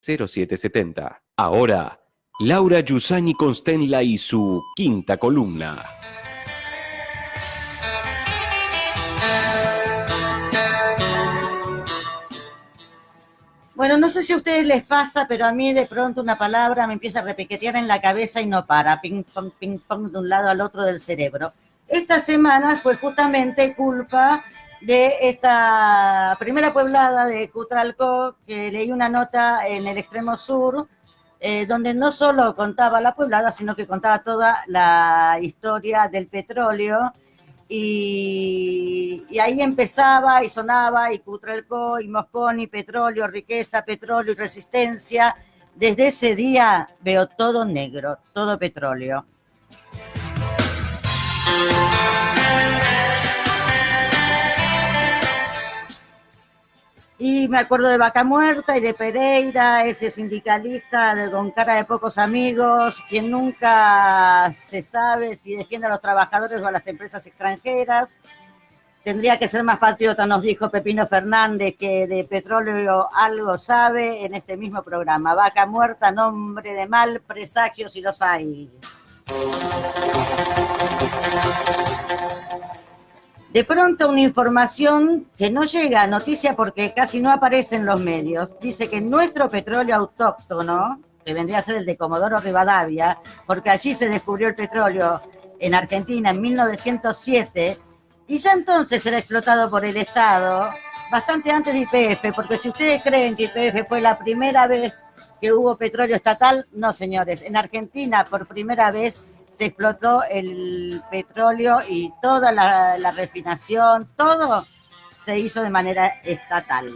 0770. Ahora, Laura Yusani Constenla y su quinta columna. Bueno, no sé si a ustedes les pasa, pero a mí de pronto una palabra me empieza a repiquetear en la cabeza y no para, ping pong, de un lado al otro del cerebro. Esta semana fue justamente culpa de esta primera pueblada de Cutralcó, que leí una nota en el extremo sur, donde no solo contaba la pueblada, sino que contaba toda la historia del petróleo. Y ahí empezaba y sonaba y Cutralcó y Mosconi, petróleo, riqueza, petróleo y resistencia. Desde ese día veo todo negro, todo petróleo. Y me acuerdo de Vaca Muerta y de Pereira, ese sindicalista con cara de pocos amigos, quien nunca se sabe si defiende a los trabajadores o a las empresas extranjeras. Tendría que ser más patriota, nos dijo Pepino Fernández, que de petróleo algo sabe en este mismo programa. Vaca Muerta, nombre de mal presagio si los hay. De pronto una información que no llega a noticia porque casi no aparece en los medios. Dice que nuestro petróleo autóctono, que vendría a ser el de Comodoro Rivadavia, porque allí se descubrió el petróleo en Argentina en 1907, y ya entonces era explotado por el Estado, bastante antes de YPF, porque si ustedes creen que YPF fue la primera vez que hubo petróleo estatal, no señores, en Argentina por primera vez se explotó el petróleo y toda la refinación, todo se hizo de manera estatal.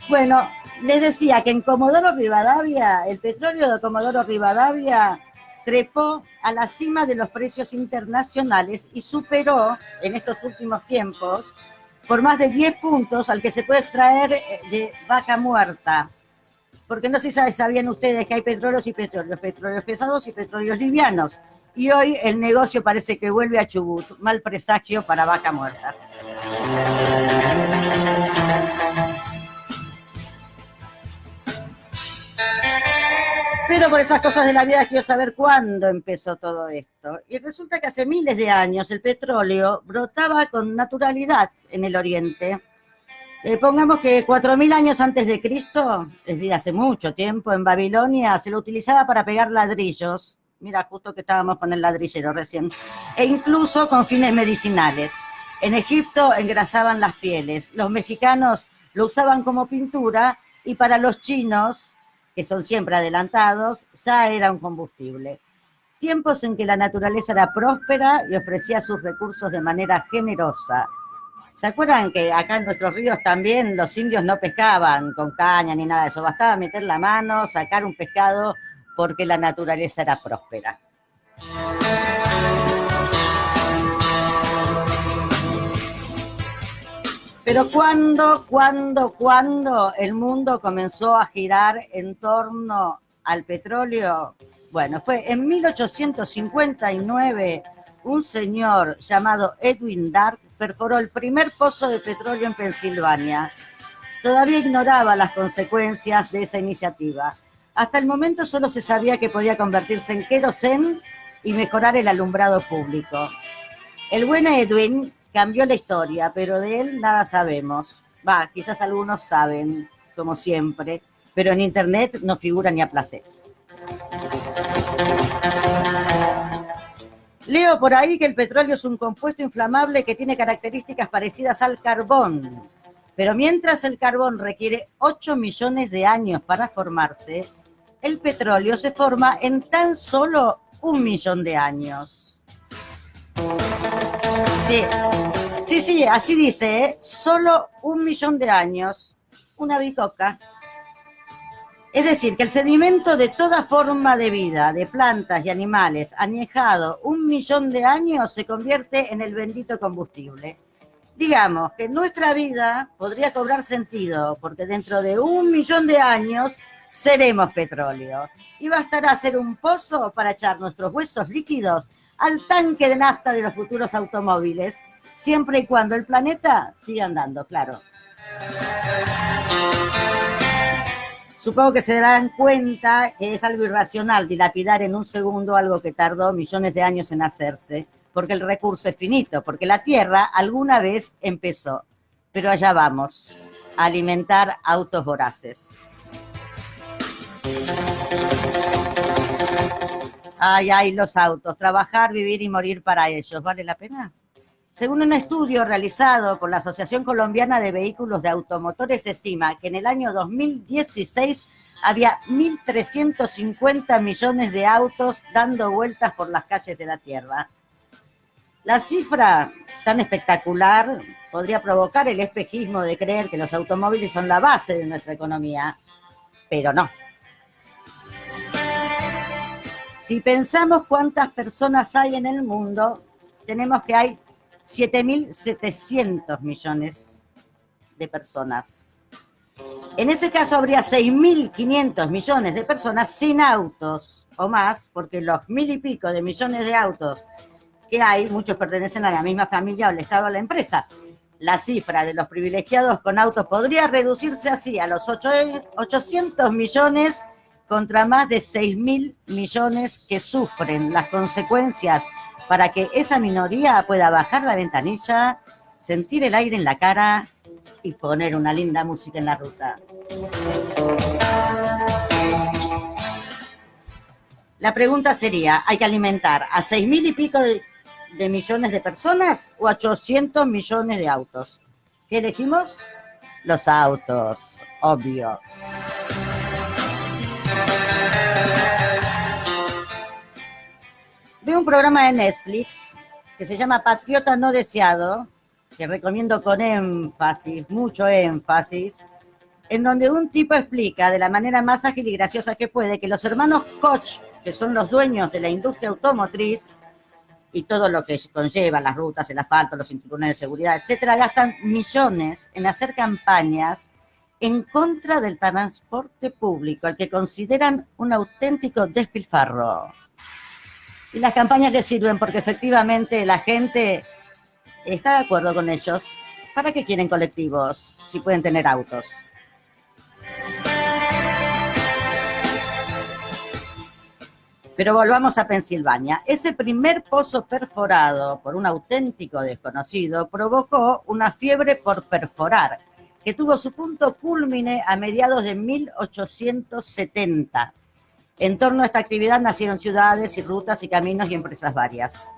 Bueno, les decía que en Comodoro Rivadavia, el petróleo de Comodoro Rivadavia trepó a la cima de los precios internacionales y superó en estos últimos tiempos por más de 10 puntos al que se puede extraer de Vaca Muerta. Porque no sé si sabían ustedes que hay petróleos y petróleos pesados y petróleos livianos. Y hoy el negocio parece que vuelve a Chubut. Mal presagio para Vaca Muerta. Pero por esas cosas de la vida quiero saber cuándo empezó todo esto. Y resulta que hace miles de años el petróleo brotaba con naturalidad en el Oriente. Pongamos que 4.000 años antes de Cristo, es decir, hace mucho tiempo, en Babilonia se lo utilizaba para pegar ladrillos. Mira, justo que estábamos con el ladrillero recién. E incluso con fines medicinales. En Egipto engrasaban las pieles. Los mexicanos lo usaban como pintura y para los chinos, que son siempre adelantados, ya era un combustible. Tiempos en que la naturaleza era próspera y ofrecía sus recursos de manera generosa. ¿Se acuerdan que acá en nuestros ríos también los indios no pescaban con caña ni nada de eso? Bastaba meter la mano, sacar un pescado, porque la naturaleza era próspera. Pero ¿cuándo el mundo comenzó a girar en torno al petróleo? Bueno, fue en 1859, un señor llamado Edwin Dark perforó el primer pozo de petróleo en Pensilvania. Todavía ignoraba las consecuencias de esa iniciativa. Hasta el momento solo se sabía que podía convertirse en querosén y mejorar el alumbrado público. El buen Edwin cambió la historia, pero de él nada sabemos. Quizás algunos saben, como siempre, pero en internet no figura ni a placer. Leo por ahí que el petróleo es un compuesto inflamable que tiene características parecidas al carbón. Pero mientras el carbón requiere 8 millones de años para formarse, el petróleo se forma en tan solo 1 millón de años. Sí, así dice, ¿eh? Solo 1 millón de años. Una bicoca. Es decir, que el sedimento de toda forma de vida, de plantas y animales, añejado 1 millón de años, se convierte en el bendito combustible. Digamos que nuestra vida podría cobrar sentido, porque dentro de 1 millón de años seremos petróleo. Y bastará hacer un pozo para echar nuestros huesos líquidos al tanque de nafta de los futuros automóviles, siempre y cuando el planeta siga andando, claro. Supongo que se darán cuenta que es algo irracional dilapidar en un segundo algo que tardó millones de años en hacerse, porque el recurso es finito, porque la Tierra alguna vez empezó. Pero allá vamos, a alimentar autos voraces. Ay, ay, los autos, trabajar, vivir y morir para ellos, ¿vale la pena? Según un estudio realizado por la Asociación Colombiana de Vehículos de Automotores, se estima que en el año 2016 había 1.350 millones de autos dando vueltas por las calles de la Tierra. La cifra tan espectacular podría provocar el espejismo de creer que los automóviles son la base de nuestra economía, pero no. Si pensamos cuántas personas hay en el mundo, tenemos que hay 7.700 millones de personas. En ese caso habría 6.500 millones de personas sin autos o más, porque los 1.000 y pico de millones de autos que hay, muchos pertenecen a la misma familia o al Estado o a la empresa. La cifra de los privilegiados con autos podría reducirse así a los 800 millones contra más de 6.000 millones que sufren las consecuencias para que esa minoría pueda bajar la ventanilla, sentir el aire en la cara y poner una linda música en la ruta. La pregunta sería, ¿hay que alimentar a 6.000 y pico de millones de personas o a 800 millones de autos? ¿Qué elegimos? Los autos, obvio. Veo un programa de Netflix que se llama Patriota no deseado, que recomiendo con énfasis, mucho énfasis, en donde un tipo explica de la manera más ágil y graciosa que puede que los hermanos Koch, que son los dueños de la industria automotriz y todo lo que conlleva, las rutas, el asfalto, los cinturones de seguridad, etcétera, gastan millones en hacer campañas en contra del transporte público, al que consideran un auténtico despilfarro. Y las campañas les sirven porque efectivamente la gente está de acuerdo con ellos. ¿Para qué quieren colectivos si pueden tener autos? Pero volvamos a Pensilvania. Ese primer pozo perforado por un auténtico desconocido provocó una fiebre por perforar, que tuvo su punto cúlmine a mediados de 1870. En torno a esta actividad nacieron ciudades y rutas y caminos y empresas varias.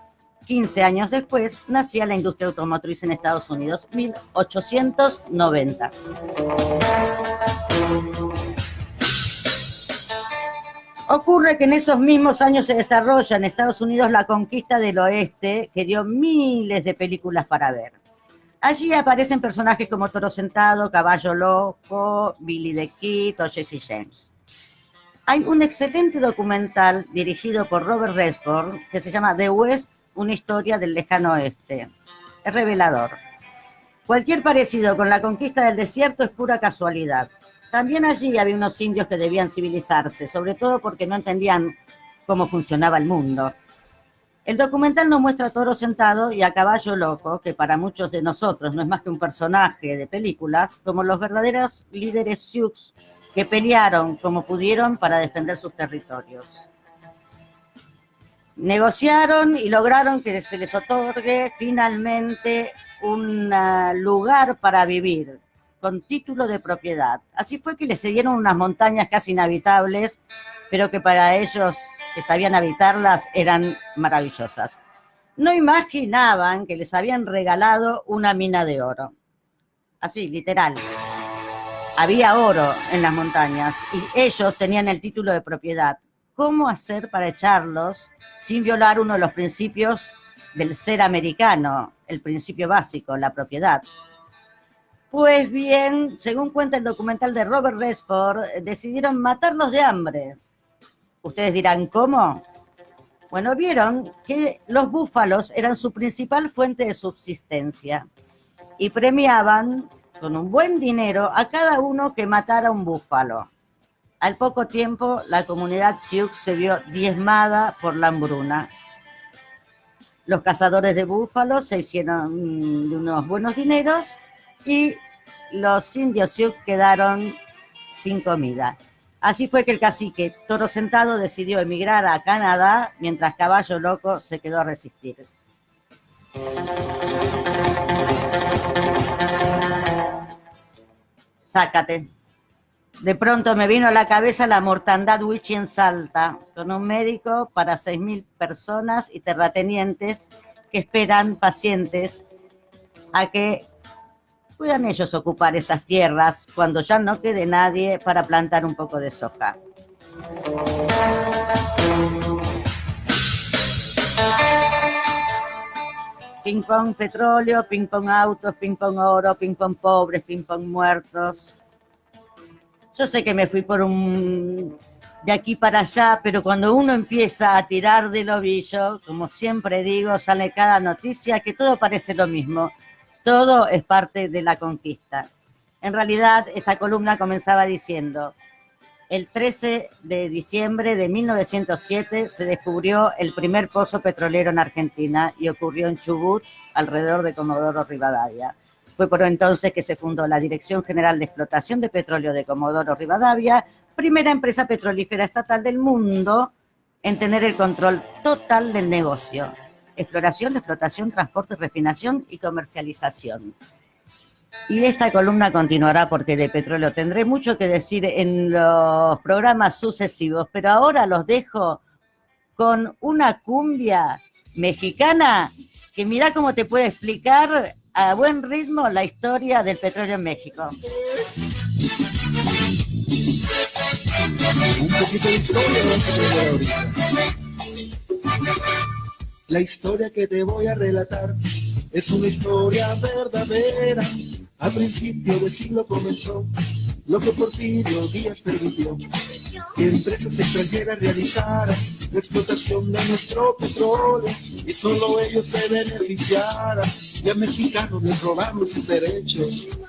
15 años después nacía la industria automotriz en Estados Unidos, 1890. Ocurre que en esos mismos años se desarrolla en Estados Unidos la conquista del oeste, que dio miles de películas para ver. Allí aparecen personajes como Toro Sentado, Caballo Loco, Billy the Kid o Jesse James. Hay un excelente documental dirigido por Robert Redford que se llama The West, una historia del lejano oeste. Es revelador. Cualquier parecido con la conquista del desierto es pura casualidad. También allí había unos indios que debían civilizarse, sobre todo porque no entendían cómo funcionaba el mundo. El documental nos muestra a Toro Sentado y a Caballo Loco, que para muchos de nosotros no es más que un personaje de películas, como los verdaderos líderes Sioux que pelearon como pudieron para defender sus territorios. Negociaron y lograron que se les otorgue finalmente un lugar para vivir, con título de propiedad. Así fue que les cedieron unas montañas casi inhabitables, pero que para ellos que sabían habitarlas eran maravillosas. No imaginaban que les habían regalado una mina de oro. Así, literal. Había oro en las montañas y ellos tenían el título de propiedad. ¿Cómo hacer para echarlos sin violar uno de los principios del ser americano, el principio básico, la propiedad? Pues bien, según cuenta el documental de Robert Redford, decidieron matarlos de hambre. Ustedes dirán, ¿cómo? Bueno, vieron que los búfalos eran su principal fuente de subsistencia y premiaban con un buen dinero a cada uno que matara un búfalo. Al poco tiempo, la comunidad Sioux se vio diezmada por la hambruna. Los cazadores de búfalos se hicieron de unos buenos dineros y los indios Sioux quedaron sin comida. Así fue que el cacique Toro Sentado decidió emigrar a Canadá, mientras Caballo Loco se quedó a resistir. Sácate. De pronto me vino a la cabeza la mortandad wichi en Salta, con un médico para 6.000 personas y terratenientes que esperan pacientes a que puedan ellos ocupar esas tierras cuando ya no quede nadie para plantar un poco de soja. Ping pong petróleo, ping pong autos, ping pong oro, ping pong pobres, ping pong muertos. Yo sé que me fui por de aquí para allá, pero cuando uno empieza a tirar del ovillo, como siempre digo, sale cada noticia que todo parece lo mismo. Todo es parte de la conquista. En realidad, esta columna comenzaba diciendo: el 13 de diciembre de 1907 se descubrió el primer pozo petrolero en Argentina y ocurrió en Chubut, alrededor de Comodoro Rivadavia. Fue por entonces que se fundó la Dirección General de Explotación de Petróleo de Comodoro Rivadavia, primera empresa petrolífera estatal del mundo en tener el control total del negocio: exploración, explotación, transporte, refinación y comercialización. Y esta columna continuará porque de petróleo tendré mucho que decir en los programas sucesivos, pero ahora los dejo con una cumbia mexicana que mirá cómo te puede explicar a buen ritmo la historia del petróleo en México. Un poquito de historia vamos a aprender ahorita. La historia que te voy a relatar es una historia verdadera. Al principio del siglo comenzó lo que Porfirio Díaz permitió, que empresas extranjeras realizaran la explotación de nuestro petróleo y solo ellos se beneficiaran y a mexicanos les robaron sus derechos.